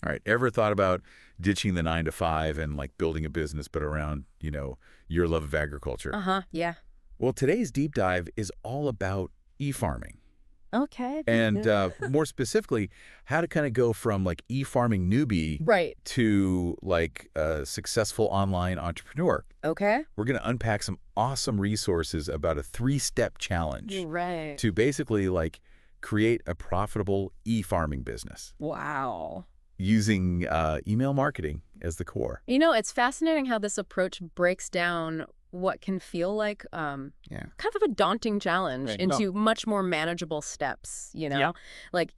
All right. Ever thought about ditching the 9 to 5 and like building a business, but around, your love of agriculture? Yeah. Well, today's deep dive is all about e-farming. Okay. And more specifically, how to kind of go from like e-farming newbie Right. to like a successful online entrepreneur. Okay. We're going to unpack some awesome resources about a 3-step challenge Right. to basically like create a profitable e-farming business Wow. using email marketing as the core. It's fascinating how this approach breaks down what can feel like kind of a daunting challenge into much more manageable steps, Like,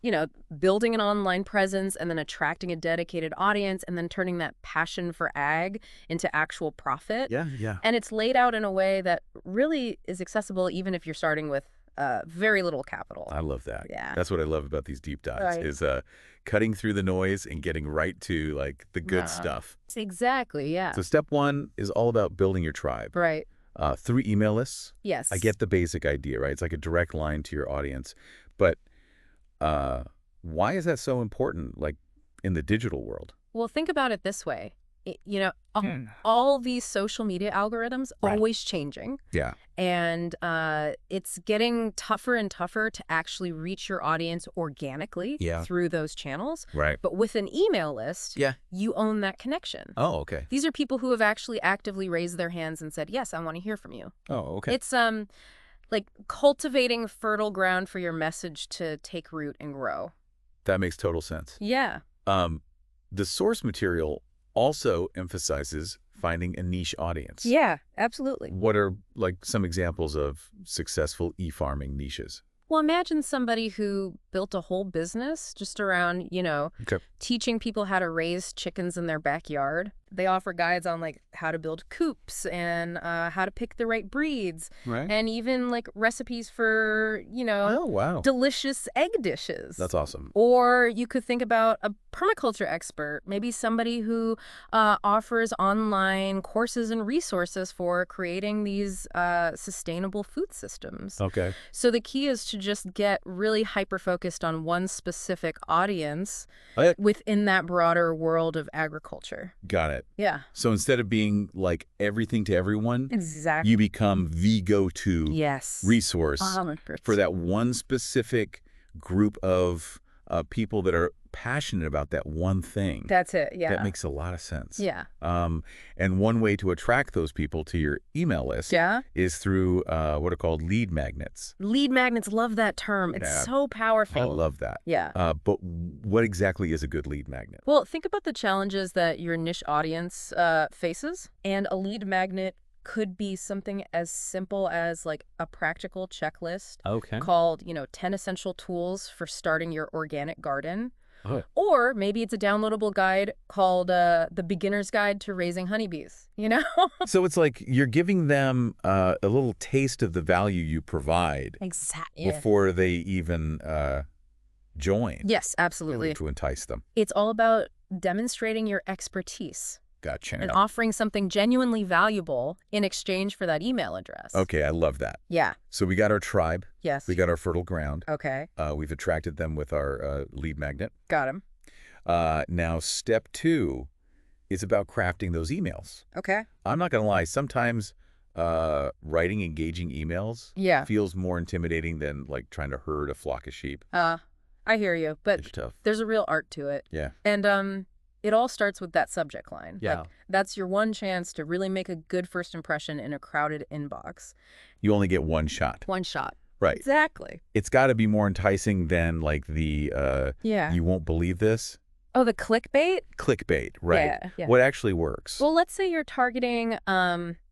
building an online presence and then attracting a dedicated audience and then turning that passion for ag into actual profit. Yeah. And it's laid out in a way that really is accessible even if you're starting with very little capital. I love that. Yeah. That's what I love about these deep dives Right. is cutting through the noise and getting right to like the good stuff. Exactly, yeah. So step 1 is all about building your tribe. Right. Through email lists. Yes. I get the basic idea, right? It's like a direct line to your audience. But why is that so important, like in the digital world? Well, think about it this way. All these social media algorithms always changing. Yeah. And it's getting tougher and tougher to actually reach your audience organically through those channels. Right. But with an email list, you own that connection. Oh, okay. These are people who have actually actively raised their hands and said, yes, I want to hear from you. Oh, okay. It's like cultivating fertile ground for your message to take root and grow. That makes total sense. Yeah. The source material also emphasizes finding a niche audience. Yeah, absolutely. What are like some examples of successful e-farming niches? Well, imagine somebody who built a whole business just around, teaching people how to raise chickens in their backyard. They offer guides on like how to build coops and how to pick the right breeds. Right. And even like recipes for, Oh, wow. delicious egg dishes. That's awesome. Or you could think about a permaculture expert, maybe somebody who offers online courses and resources for creating these sustainable food systems. Okay. So the key is to just get really hyper-focused on one specific audience within that broader world of agriculture. Got it. Yeah. So instead of being like everything to everyone, Exactly. you become the go-to resource 100%. for that one specific group of people that are passionate about that one thing. That's it, yeah. That makes a lot of sense. Yeah. And one way to attract those people to your email list is through what are called lead magnets. Lead magnets, love that term. It's so powerful. I love that. Yeah. But what exactly is a good lead magnet? Well, think about the challenges that your niche audience faces, and a lead magnet could be something as simple as like a practical checklist called, 10 essential tools for starting your organic garden. Or maybe it's a downloadable guide called The Beginner's Guide to Raising Honeybees, So it's like you're giving them a little taste of the value you provide before they even join. Yes, absolutely. To entice them. It's all about demonstrating your expertise. Gotcha. And offering something genuinely valuable in exchange for that email address. Okay, I love that. Yeah. So we got our tribe. Yes. We got our fertile ground. Okay. We've attracted them with our lead magnet. Got him. Now, step 2 is about crafting those emails. Okay. I'm not going to lie. Sometimes writing engaging emails feels more intimidating than like trying to herd a flock of sheep. I hear you, but it's tough. There's a real art to it. Yeah. And it all starts with that subject line. Yeah. Like, that's your one chance to really make a good first impression in a crowded inbox. You only get one shot. One shot. Right. Exactly. It's got to be more enticing than like the you won't believe this. Oh, the clickbait? Clickbait, right. Yeah. What actually works? Well, let's say you're targeting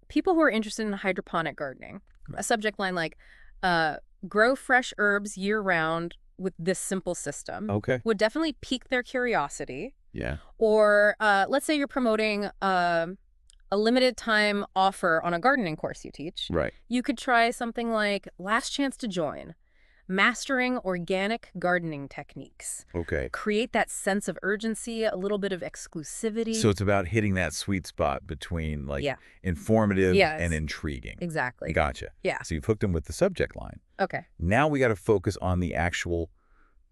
people who are interested in hydroponic gardening. Right. A subject line like, grow fresh herbs year-round with this simple system. Okay. Would definitely pique their curiosity. Yeah. Or let's say you're promoting a limited time offer on a gardening course you teach. Right. You could try something like last chance to join, mastering organic gardening techniques. Okay. Create that sense of urgency, a little bit of exclusivity. So it's about hitting that sweet spot between like informative and intriguing. Exactly. Gotcha. Yeah. So you've hooked them with the subject line. Okay. Now we got to focus on the actual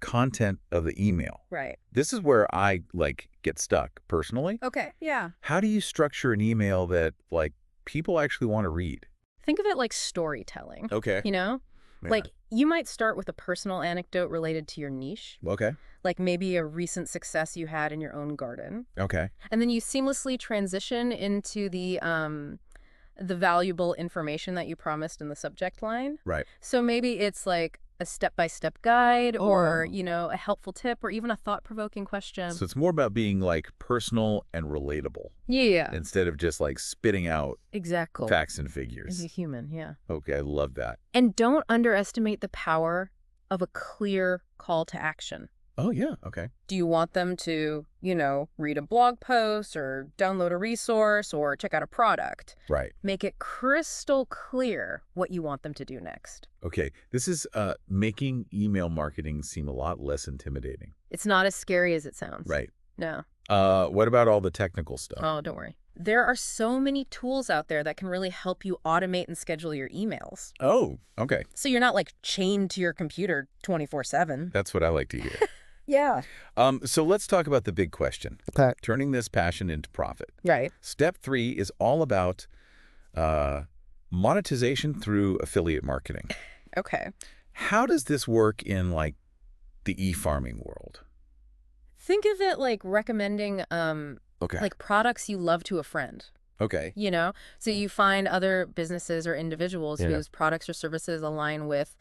content of the email. Right. This is where I, get stuck personally. Okay, yeah. How do you structure an email that, people actually want to read? Think of it like storytelling. Okay. You know? Yeah. Like, you might start with a personal anecdote related to your niche. Okay. Like maybe a recent success you had in your own garden. Okay. And then you seamlessly transition into the valuable information that you promised in the subject line. Right. So maybe it's like a step-by-step guide or, wow. a helpful tip or even a thought-provoking question. So it's more about being, personal and relatable Yeah. instead of just, spitting out Exactly. facts and As a figures. human, yeah. Okay, I love that. And don't underestimate the power of a clear call to action. Oh, yeah. Okay. Do you want them to, read a blog post or download a resource or check out a product? Right. Make it crystal clear what you want them to do next. Okay. This is making email marketing seem a lot less intimidating. It's not as scary as it sounds. Right. No. What about all the technical stuff? Oh, don't worry. There are so many tools out there that can really help you automate and schedule your emails. Oh, okay. So you're not chained to your computer 24/7. That's what I like to hear. Yeah. So let's talk about the big question. Okay. Turning this passion into profit. Right. Step 3 is all about monetization through affiliate marketing. Okay. How does this work in, the e-farming world? Think of it like recommending Okay. products you love to a friend. Okay. So you find other businesses or individuals whose products or services align with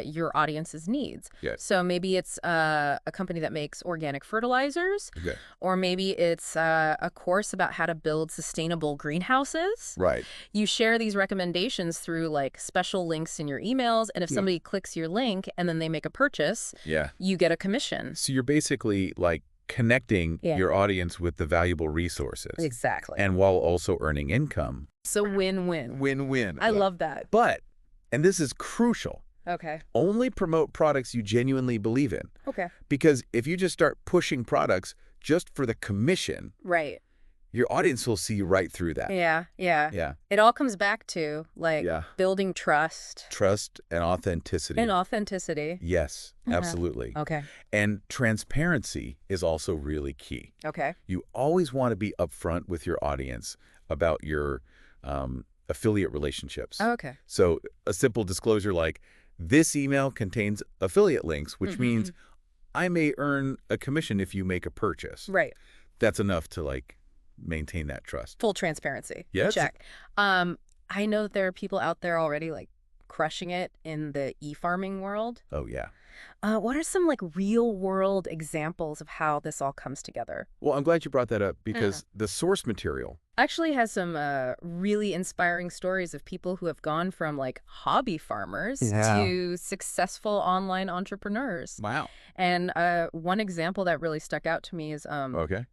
your audience's needs. Yes. So maybe it's a company that makes organic fertilizers, Okay. or maybe it's a course about how to build sustainable greenhouses. Right. You share these recommendations through special links in your emails, and if somebody clicks your link and then they make a purchase, Yeah. you get a commission. So you're basically, connecting your audience with the valuable resources. Exactly. And while also earning income. So win-win. Win-win. I love that. But, and this is crucial, Okay. only promote products you genuinely believe in. Okay. Because if you just start pushing products just for the commission, Right. your audience will see right through that. Yeah, yeah. Yeah. It all comes back to building trust. Trust and authenticity. And authenticity. Yes, absolutely. Okay. And transparency is also really key. Okay. You always want to be upfront with your audience about your affiliate relationships. Oh, okay. So a simple disclosure like, this email contains affiliate links, which means I may earn a commission if you make a purchase. Right. That's enough to maintain that trust. Full transparency. Yes. Check. I know that there are people out there already crushing it in the e-farming world. Oh, yeah. What are some real world examples of how this all comes together? Well, I'm glad you brought that up because the source material Actually has some really inspiring stories of people who have gone from hobby farmers to successful online entrepreneurs. Wow. And one example that really stuck out to me is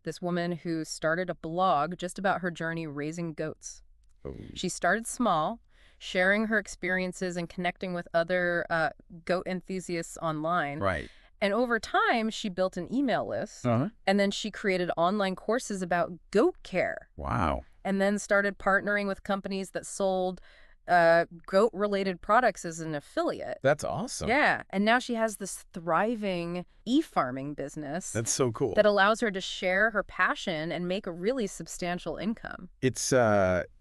this woman who started a blog just about her journey raising goats. Oh. She started small, sharing her experiences and connecting with other goat enthusiasts online. Right. And over time, she built an email list, and then she created online courses about goat care. Wow. And then started partnering with companies that sold goat-related products as an affiliate. That's awesome. Yeah. And now she has this thriving e-farming business. That's so cool. That allows her to share her passion and make a really substantial income. It's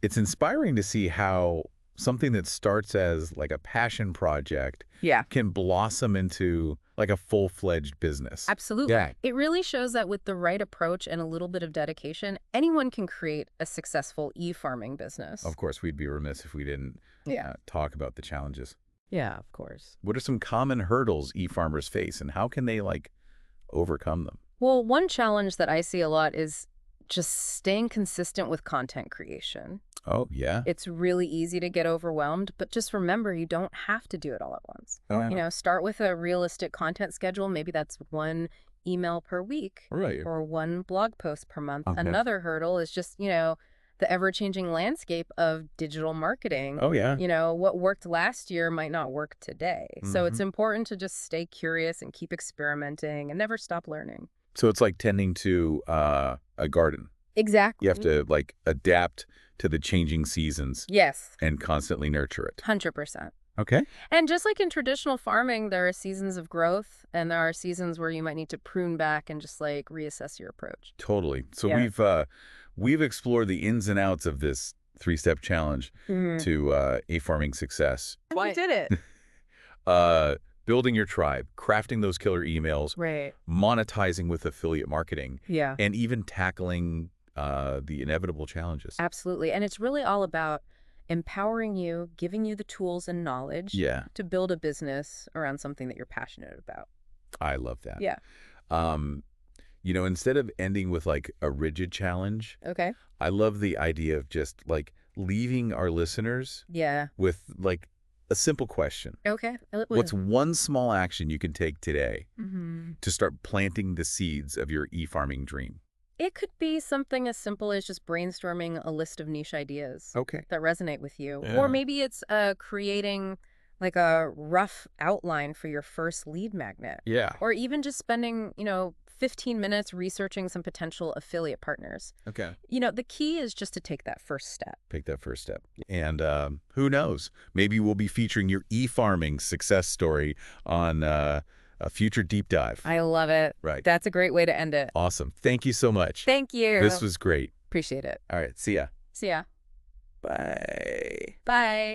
inspiring to see how something that starts as a passion project can blossom into a full-fledged business. Absolutely. Yeah. It really shows that with the right approach and a little bit of dedication, anyone can create a successful e-farming business. Of course, we'd be remiss if we didn't talk about the challenges. Yeah, of course. What are some common hurdles e-farmers face, and how can they overcome them? Well, one challenge that I see a lot is just staying consistent with content creation. Oh, yeah. It's really easy to get overwhelmed, but just remember, you don't have to do it all at once. Oh, yeah. Start with a realistic content schedule. Maybe that's one email per week or one blog post per month. Okay. Another hurdle is just, the ever-changing landscape of digital marketing. Oh, yeah. What worked last year might not work today. So it's important to just stay curious and keep experimenting and never stop learning. So it's like tending to a garden. Exactly. You have to adapt to the changing seasons. Yes. And constantly nurture it. 100%. Okay. And just like in traditional farming, there are seasons of growth and there are seasons where you might need to prune back and just like reassess your approach. Totally. So Yeah. we've explored the ins and outs of this three-step challenge Mhm. to farming success. We did it. Uh, building your tribe, crafting those killer emails, Right. monetizing with affiliate marketing, Yeah. and even tackling the inevitable challenges. Absolutely. And it's really all about empowering you, giving you the tools and knowledge Yeah, to build a business around something that you're passionate about. I love that. Yeah. Um, instead of ending with like a rigid challenge, Okay. I love the idea of just like leaving our listeners Yeah. with like a simple question. Okay. What's one small action you can take today Mm-hmm. to start planting the seeds of your e-farming dream? It could be something as simple as just brainstorming a list of niche ideas Okay. that resonate with you. Yeah. Or maybe it's creating like a rough outline for your first lead magnet. Yeah. Or even just spending, 15 minutes researching some potential affiliate partners. Okay. The key is just to take that first step. Take that first step. And who knows? Maybe we'll be featuring your e-farming success story on a future deep dive. I love it. Right. That's a great way to end it. Awesome. Thank you so much. Thank you. This was great. Appreciate it. All right. See ya. See ya. Bye. Bye.